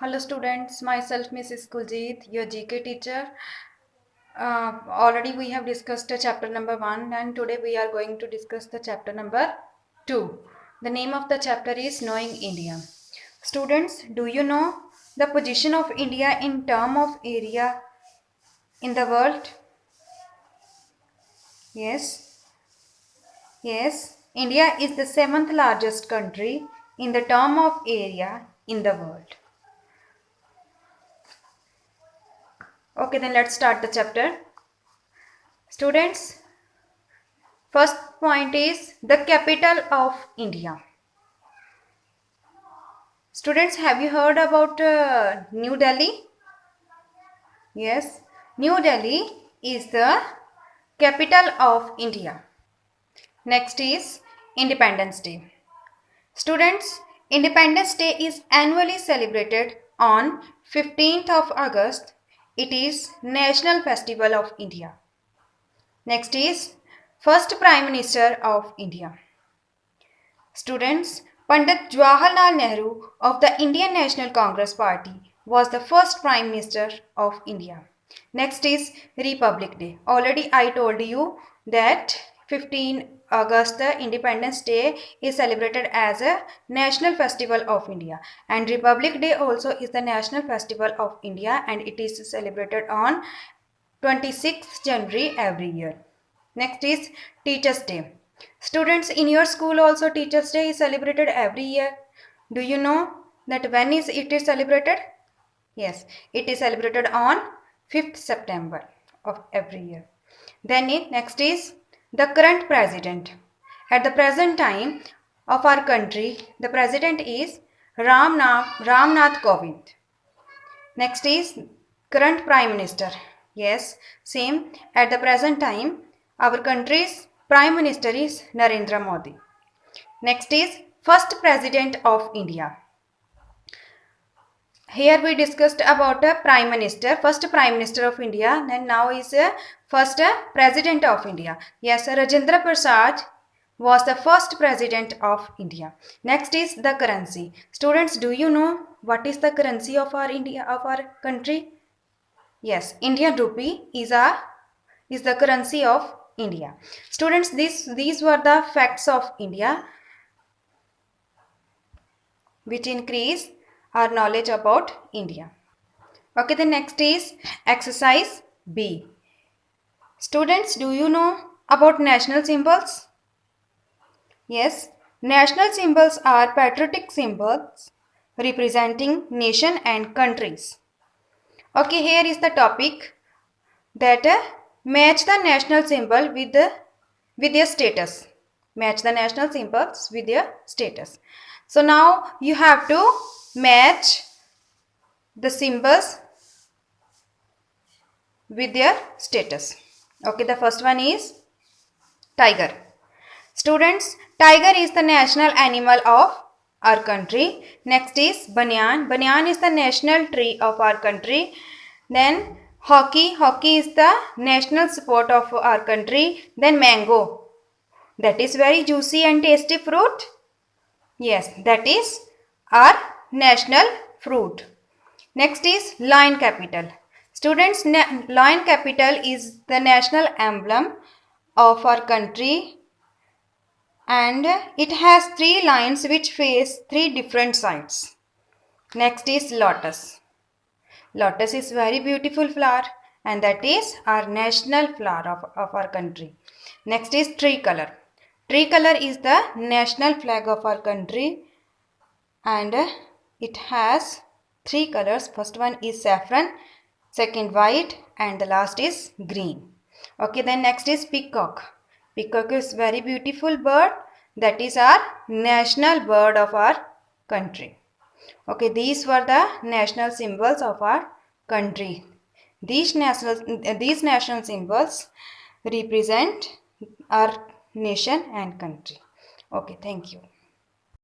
Hello students, myself Mrs. Kuljit, your GK teacher. Already we have discussed chapter number 1 and today we are going to discuss the chapter number 2. The name of the chapter is Knowing India. Students, do you know the position of India in term of area in the world? Yes. Yes. India is the 7th largest country in the term of area in the world. Okay, then let's start the chapter. Students, first point is the capital of India. Students, have you heard about New Delhi? Yes, New Delhi is the capital of India. Next is Independence Day. Students, Independence Day is annually celebrated on 15th of August. It is National Festival of India. Next is First Prime Minister of India. Students, Pandit Jawaharlal Nehru of the Indian National Congress Party was the first Prime Minister of India. Next is Republic Day. Already I told you that 15 August, the Independence Day, is celebrated as a national festival of India, and Republic Day also is the national festival of India, and it is celebrated on 26th January every year. Next is Teachers Day. Students, in your school also Teachers Day is celebrated every year. Do you know that when it is celebrated? Yes, it is celebrated on 5th September of every year. Then next is the current president. At the present time of our country, the president is Ramnath Kovind. Next is current prime minister. Yes, same. At the present time, our country's prime minister is Narendra Modi. Next is first president of India. Here we discussed about a prime minister, first prime minister of India, and now is first president of India. Yes, Rajendra Prasad was the first president of India. Next is the currency. Students, do you know what is the currency of our India, of our country? Yes, Indian rupee is the currency of India. Students, these were the facts of India which increase our knowledge about India. Okay, the next is exercise B. Students, do you know about national symbols? Yes, national symbols are patriotic symbols representing nation and countries. Okay, here is the topic that match the national symbol with their status. Match the national symbols with their status. So now you have to match the symbols with their status. Okay, the first one is tiger. Students, tiger is the national animal of our country. Next is banyan. Banyan is the national tree of our country. Then hockey. Hockey is the national sport of our country. Then mango. That is very juicy and tasty fruit. Yes, that is our national fruit. Next is lion capital. Students, lion capital is the national emblem of our country, and it has 3 lions which face 3 different sides. Next is lotus. Lotus is very beautiful flower, and that is our national flower of our country. Next is tricolor. Tricolor is the national flag of our country, and it has 3 colors. First one is saffron, second white, and the last is green. Okay, then next is peacock. Peacock is very beautiful bird. That is our national bird of our country. Okay, these were the national symbols of our country. These national symbols represent our nation and country. Okay, thank you.